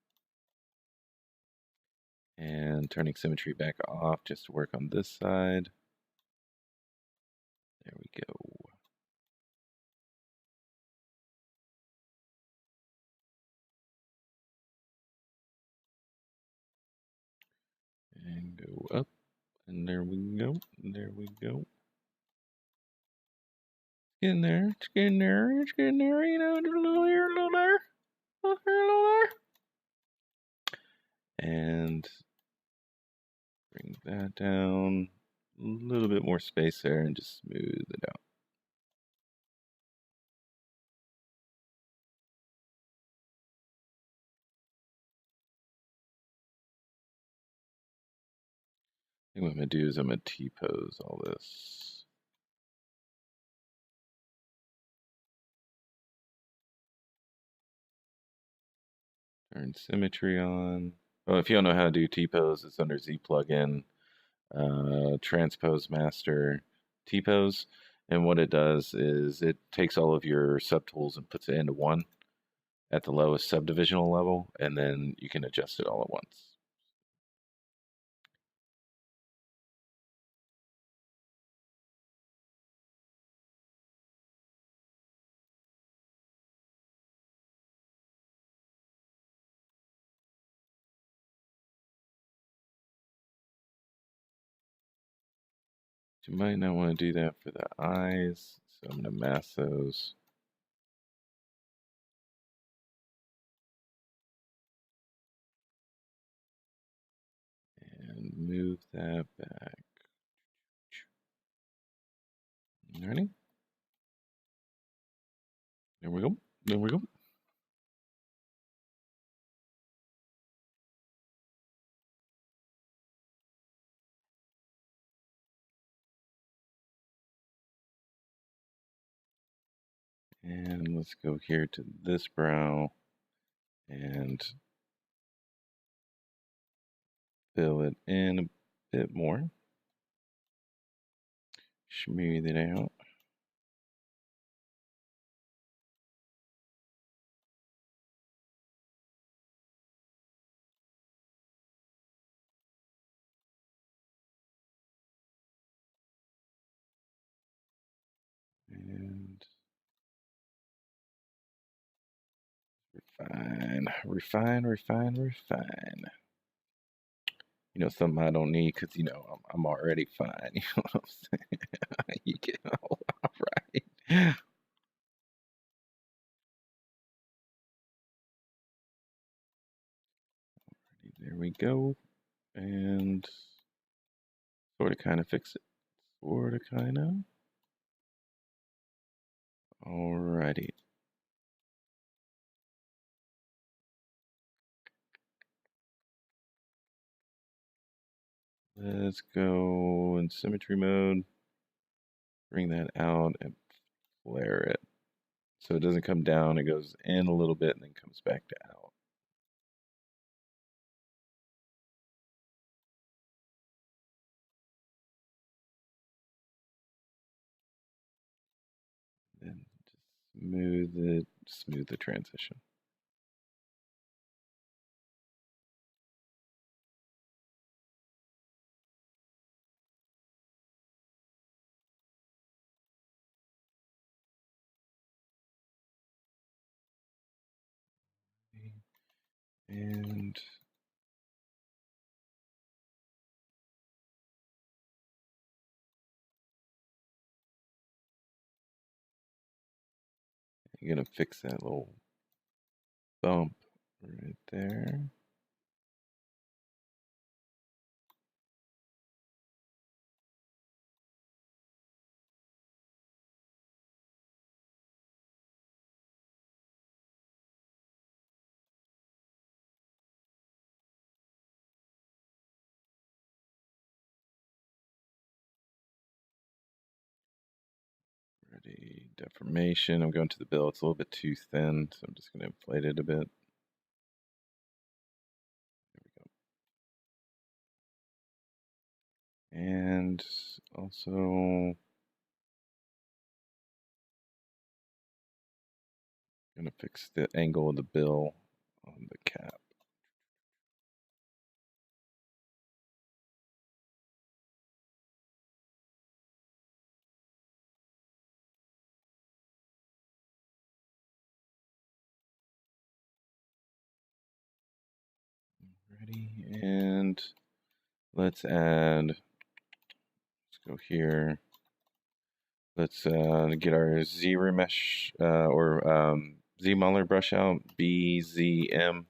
And turning symmetry back off just to work on this side. There we go. And go up, and there we go, there we go. Getting there, it's getting there, it's getting there, you know, just a little here, a little there, a little here, a little there. And bring that down, a little bit more space there, and just smooth it out. I think what I'm going to do is I'm going to T-pose all this. Turn symmetry on. Oh, if you don't know how to do T-pose, it's under Z plugin, transpose master T-pose. And what it does is it takes all of your subtools and puts it into one at the lowest subdivisional level, and then you can adjust it all at once. You might not want to do that for the eyes, so I'm going to mask those. And move that back. Ready? There we go. There we go. And let's go here to this brow and fill it in a bit more. Smooth it out. And refine, refine, refine, refine. You know, something I don't need because, you know, I'm already fine. You know what I'm saying? You get all right. There we go. And sort of kind of fix it. Sort of kind of. Alrighty. Let's go in symmetry mode. Bring that out and flare it. So it doesn't come down, it goes in a little bit and then comes back to out. Then just smooth the transition. And you're gonna fix that little bump right there. Deformation. I'm going to the bill. It's a little bit too thin, so I'm just going to inflate it a bit. There we go. And also going to fix the angle of the bill on the cap. Ready, and let's go here. Let's get our Z remesh or Z-Muller brush out, BZM.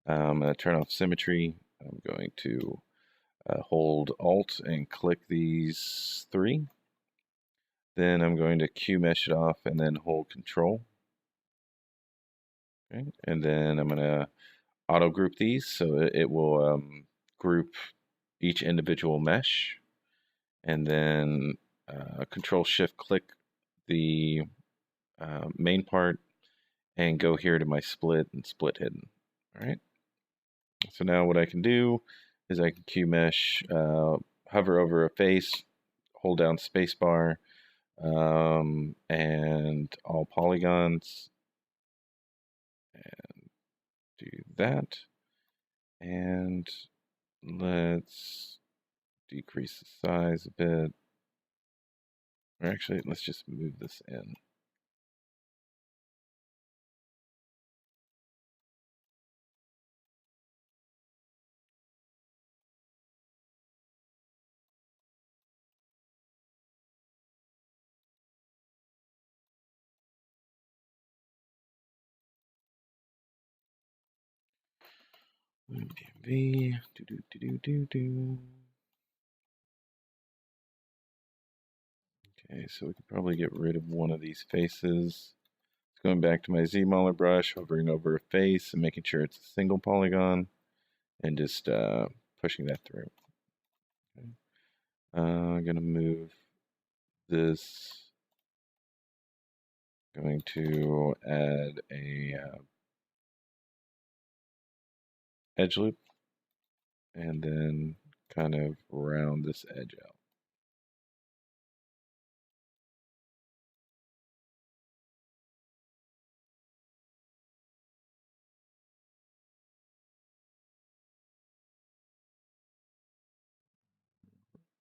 I'm going to turn off symmetry. I'm going to hold Alt and click these three. Then I'm going to Q mesh it off and then hold Control. Okay. And then I'm going to auto group these so it will group each individual mesh. And then Control Shift click the main part and go here to my split and split hidden. All right. So now what I can do is I can Q mesh, hover over a face, hold down spacebar, and all polygons, and do that. And let's decrease the size a bit. Or actually, let's just move this in. DMV, Okay, so we can probably get rid of one of these faces. Going back to my Z-Muller brush, hovering over a face and making sure it's a single polygon, and just pushing that through. Okay. I'm going to move this. Going to add a edge loop, and then kind of round this edge out.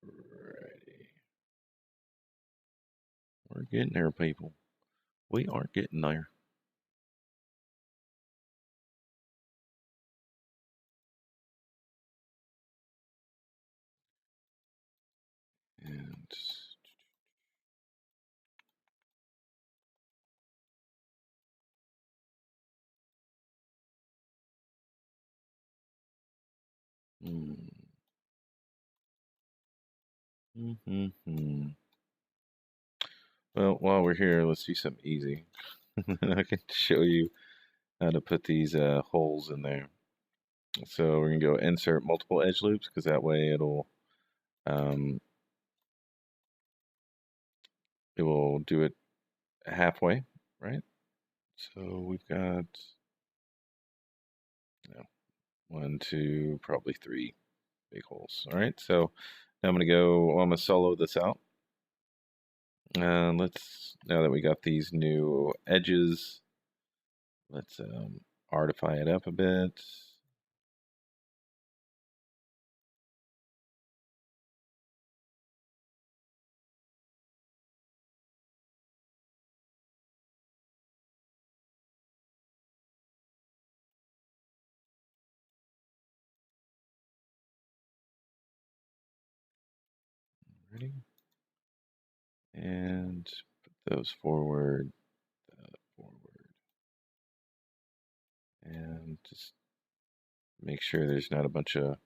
Alrighty. We're getting there, people. We are getting there. And well, while we're here, let's do something easy. I can show you how to put these holes in there. So we're gonna go insert multiple edge loops because that way um, it will do it halfway, right? So we've got one, two, probably three big holes. All right, so now I'm gonna solo this out. And now that we got these new edges, let's artify it up a bit. Ready? And put those forward, and just make sure there's not a bunch of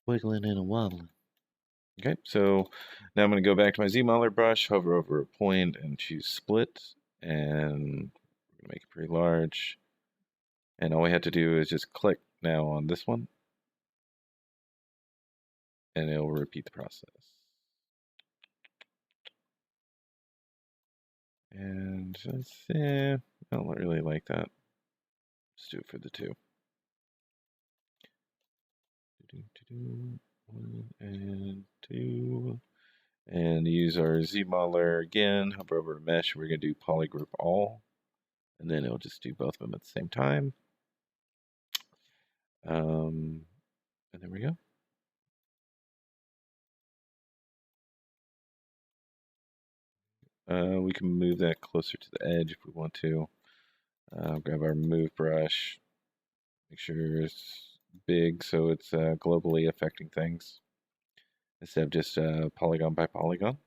wiggling and wobbling. Okay, so now I'm going to go back to my Z-Muller brush, hover over a point, and choose split, and make it pretty large. And all we have to do is just click now on this one, and it'll repeat the process. And I don't really like that. Let's do it for the two. One and two. And use our Z modeler again. Hover over to mesh. We're going to do polygroup all. And then it'll just do both of them at the same time. And there we go. We can move that closer to the edge if we want to. Grab our move brush. Make sure it's big so it's globally affecting things instead of just polygon by polygon.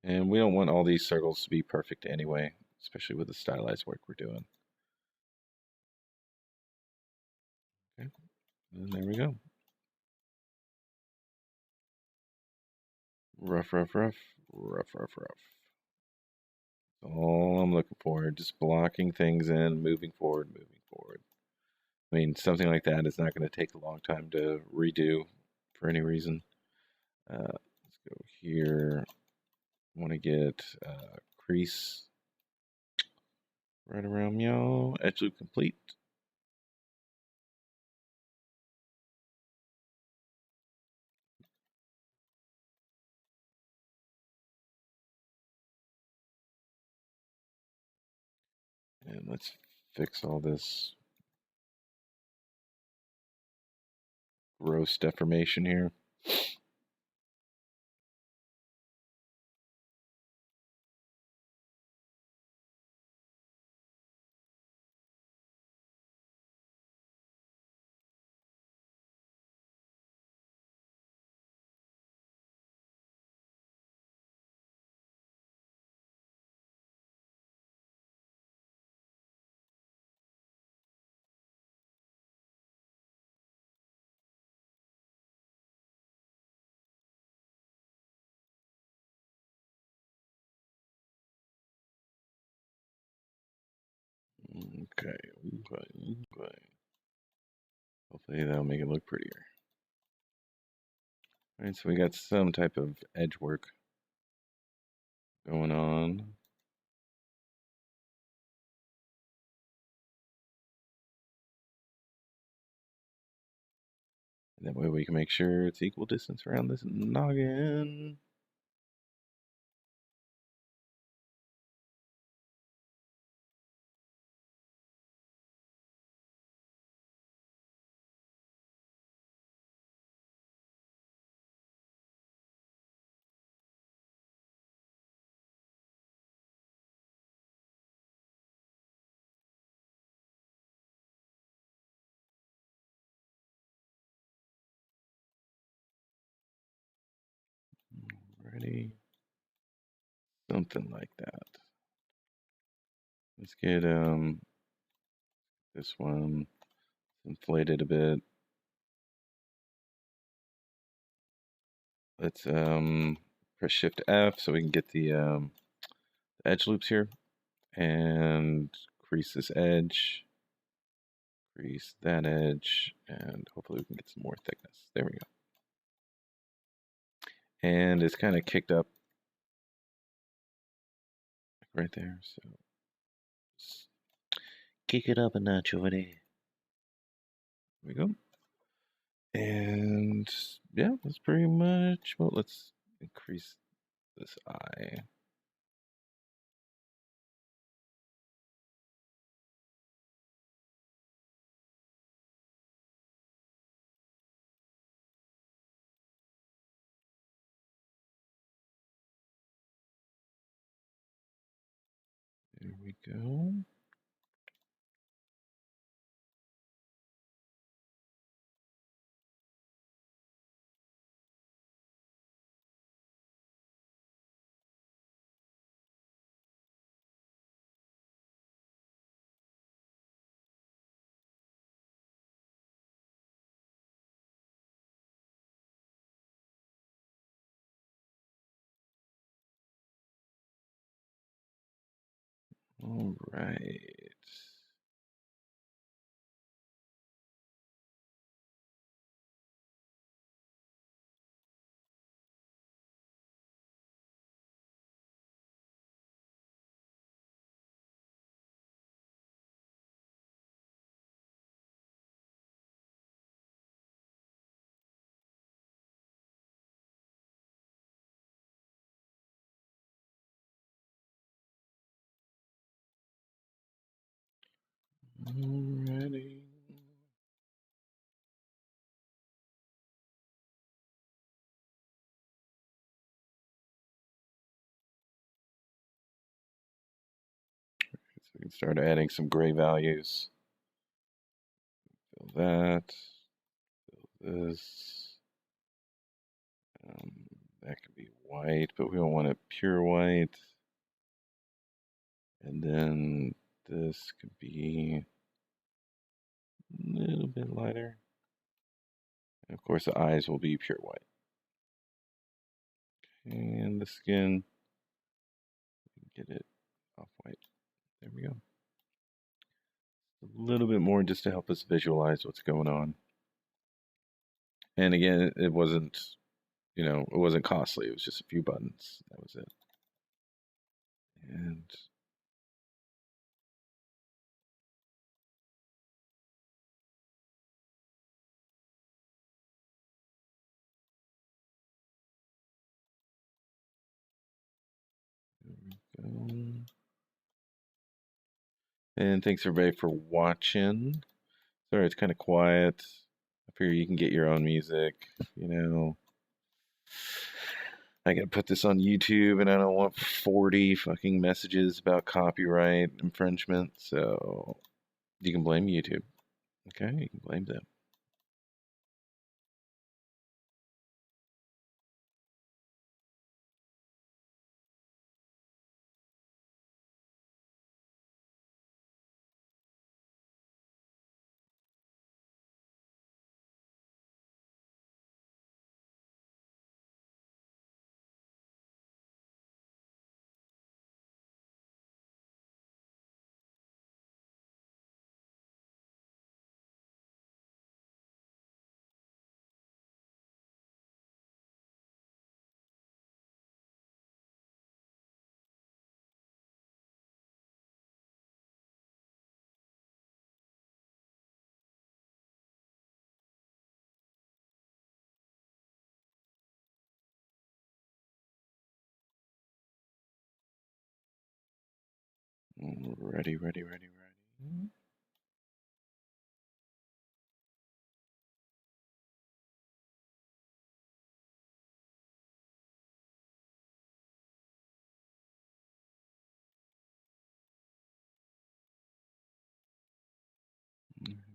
And we don't want all these circles to be perfect anyway, especially with the stylized work we're doing. Okay, and there we go. Rough, rough, rough, rough, rough, rough. That's all I'm looking for. Just blocking things in, moving forward, moving forward. I mean, something like that is not going to take a long time to redo for any reason. Let's go here. I want to get crease right around meow. Edge loop complete. And let's fix all this gross deformation here. Okay, okay. Hopefully that'll make it look prettier. Alright, so we got some type of edge work going on. And that way we can make sure it's equal distance around this noggin. Ready? Something like that. Let's get this one inflated a bit. Let's press Shift F so we can get the edge loops here and crease this edge, crease that edge, and hopefully we can get some more thickness. There we go. And it's kind of kicked up right there, so kick it up a notch over there. There we go. And yeah, that's pretty much, well, let's increase this eye. There we go. All right. Alrighty. So we can start adding some gray values. Fill that. Fill this. Um, that could be white, but we don't want it pure white. And then this could be a little bit lighter. And of course, the eyes will be pure white. And the skin, get it off white. There we go. A little bit more just to help us visualize what's going on. And again, it wasn't, it wasn't costly. It was just a few buttons. That was it. And there we go. And thanks everybody for watching. Sorry, it's kind of quiet. I figure you can get your own music. I gotta put this on YouTube and I don't want 40 fucking messages about copyright infringement, so you can blame YouTube. Okay, you can blame them. Ready, ready, ready, ready.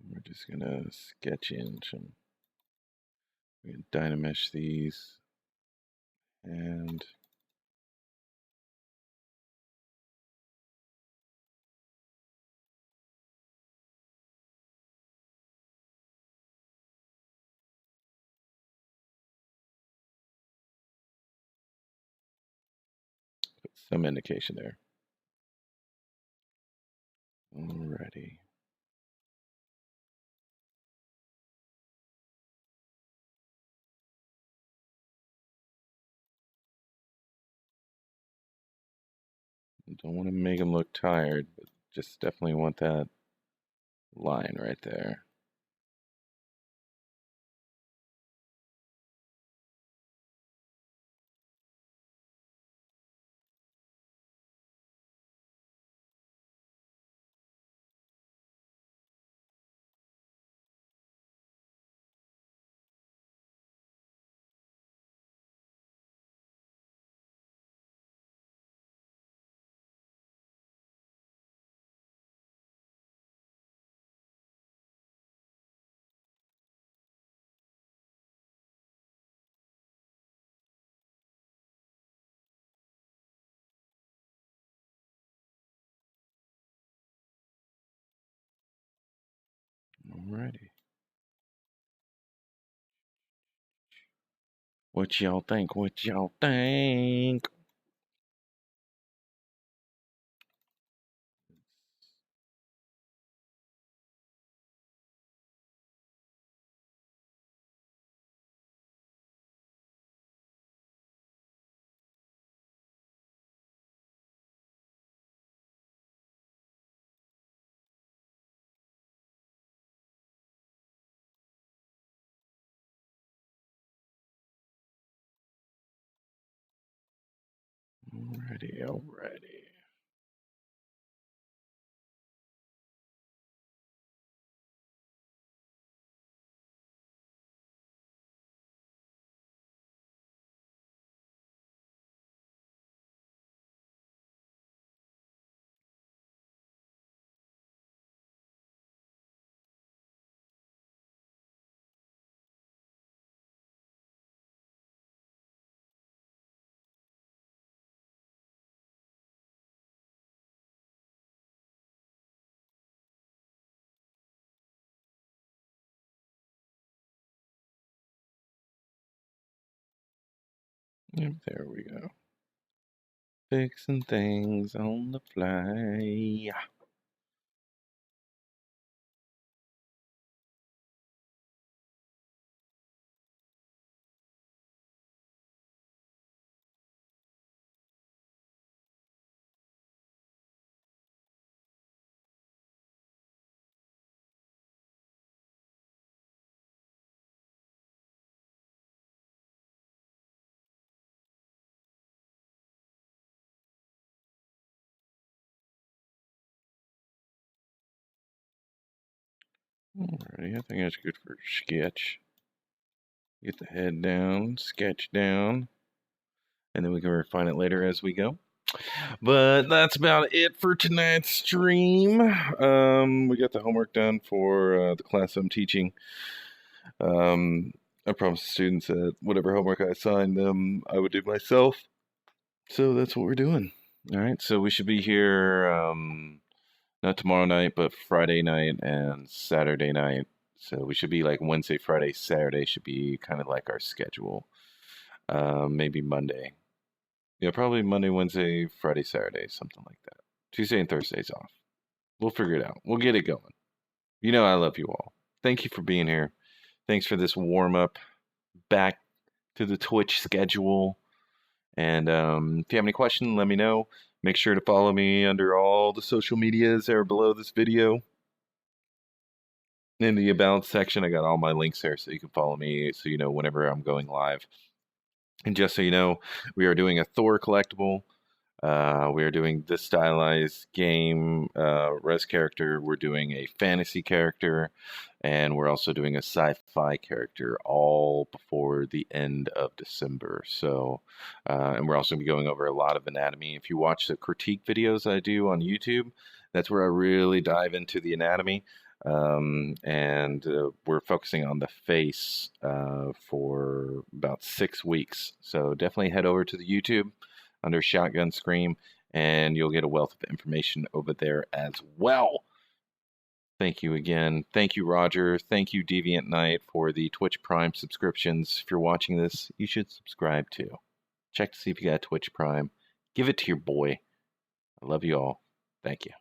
We're just gonna sketch in some. We can dynamesh these and put some indication there. Alrighty. Don't want to make them look tired, but just definitely want that line right there. Alrighty. What y'all think? What y'all think? Alrighty, alrighty. Yep, there we go. Fixing things on the fly. Alrighty, I think that's good for sketch. Get the head down, sketch down, and then we can refine it later as we go. But that's about it for tonight's stream. We got the homework done for the class I'm teaching. I promised the students that whatever homework I assigned them, I would do myself. So that's what we're doing. All right, so we should be here not tomorrow night, but Friday night and Saturday night. So we should be like Wednesday, Friday, Saturday should be kind of like our schedule. Maybe Monday. Yeah, probably Monday, Wednesday, Friday, Saturday, something like that. Tuesday and Thursday's off. We'll figure it out. We'll get it going. You know I love you all. Thank you for being here. Thanks for this warm up back to the Twitch schedule. And if you have any questions, let me know. Make sure to follow me under all the social medias that are below this video. In the About section, I got all my links there so you can follow me so you know whenever I'm going live. And just so you know, we are doing a Thor collectible. We are doing this stylized game res character. We're doing a fantasy character, and we're also doing a sci-fi character, all before the end of December. So, and we're also going to be going over a lot of anatomy. If you watch the critique videos I do on YouTube, that's where I really dive into the anatomy. And we're focusing on the face for about 6 weeks. So definitely head over to the YouTube under Shotgun Scream, and you'll get a wealth of information over there as well. Thank you again. Thank you, Roger. Thank you, Deviant Knight, for the Twitch Prime subscriptions. If you're watching this, you should subscribe too. Check to see if you got Twitch Prime. Give it to your boy. I love you all. Thank you.